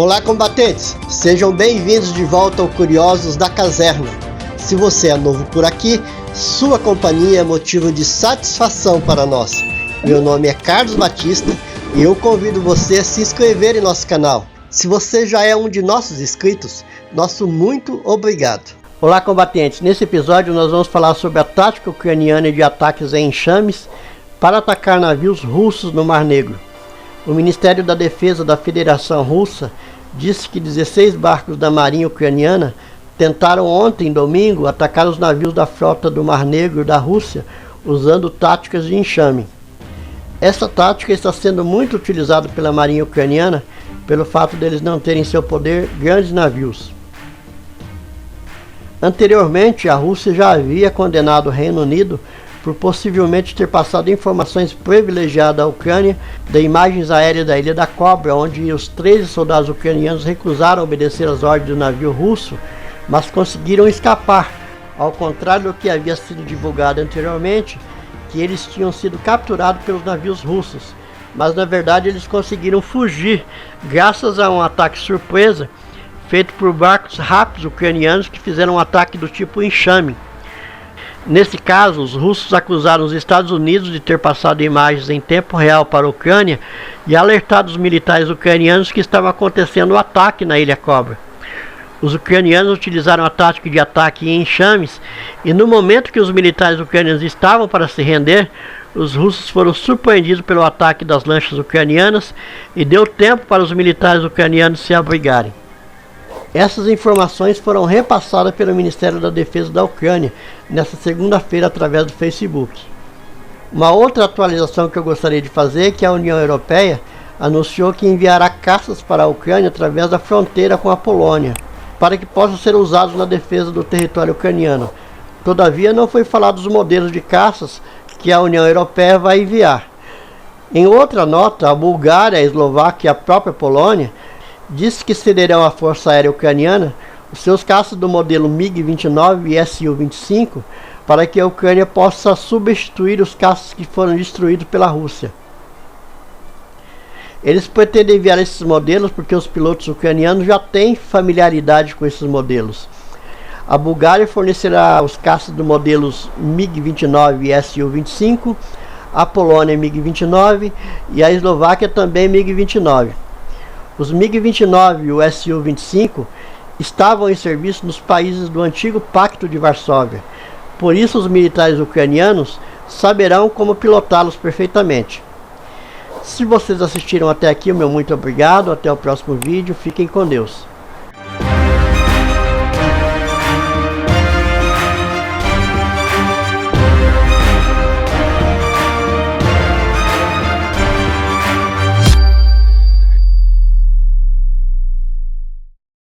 Olá, combatentes! Sejam bem-vindos de volta ao Curiosos da Caserna. Se você é novo por aqui, sua companhia é motivo de satisfação para nós. Meu nome é Carlos Batista e eu convido você a se inscrever em nosso canal. Se você já é um de nossos inscritos, nosso muito obrigado. Olá, combatentes! Nesse episódio nós vamos falar sobre a tática ucraniana de ataques em enxames para atacar navios russos no Mar Negro. O Ministério da Defesa da Federação Russa disse que 16 barcos da Marinha Ucraniana tentaram ontem, domingo, atacar os navios da frota do Mar Negro da Rússia usando táticas de enxame. Essa tática está sendo muito utilizada pela Marinha Ucraniana pelo fato deles não terem em seu poder grandes navios. Anteriormente, a Rússia já havia condenado o Reino Unido por possivelmente ter passado informações privilegiadas à Ucrânia de imagens aéreas da Ilha da Cobra, onde os 13 soldados ucranianos recusaram obedecer às ordens do navio russo, mas conseguiram escapar, ao contrário do que havia sido divulgado anteriormente, que eles tinham sido capturados pelos navios russos, mas na verdade eles conseguiram fugir graças a um ataque surpresa feito por barcos rápidos ucranianos que fizeram um ataque do tipo enxame. Nesse caso, os russos acusaram os Estados Unidos de ter passado imagens em tempo real para a Ucrânia e alertado os militares ucranianos que estava acontecendo o ataque na Ilha Cobra. Os ucranianos utilizaram a tática de ataque em enxames e no momento que os militares ucranianos estavam para se render, os russos foram surpreendidos pelo ataque das lanchas ucranianas e deu tempo para os militares ucranianos se abrigarem. Essas informações foram repassadas pelo Ministério da Defesa da Ucrânia nesta segunda-feira através do Facebook. Uma outra atualização que eu gostaria de fazer é que a União Europeia anunciou que enviará caças para a Ucrânia através da fronteira com a Polônia, para que possam ser usados na defesa do território ucraniano. Todavia, não foi falado dos modelos de caças que a União Europeia vai enviar. Em outra nota, a Bulgária, a Eslováquia e a própria Polônia disse que cederão à Força Aérea Ucraniana os seus caças do modelo MiG-29 e Su-25 para que a Ucrânia possa substituir os caças que foram destruídos pela Rússia. Eles pretendem enviar esses modelos porque os pilotos ucranianos já têm familiaridade com esses modelos. A Bulgária fornecerá os caças dos modelos MiG-29 e Su-25, a Polônia MiG-29 e a Eslováquia também MiG-29. Os MiG-29 e o Su-25 estavam em serviço nos países do antigo Pacto de Varsóvia. Por isso, os militares ucranianos saberão como pilotá-los perfeitamente. Se vocês assistiram até aqui, o meu muito obrigado. Até o próximo vídeo. Fiquem com Deus.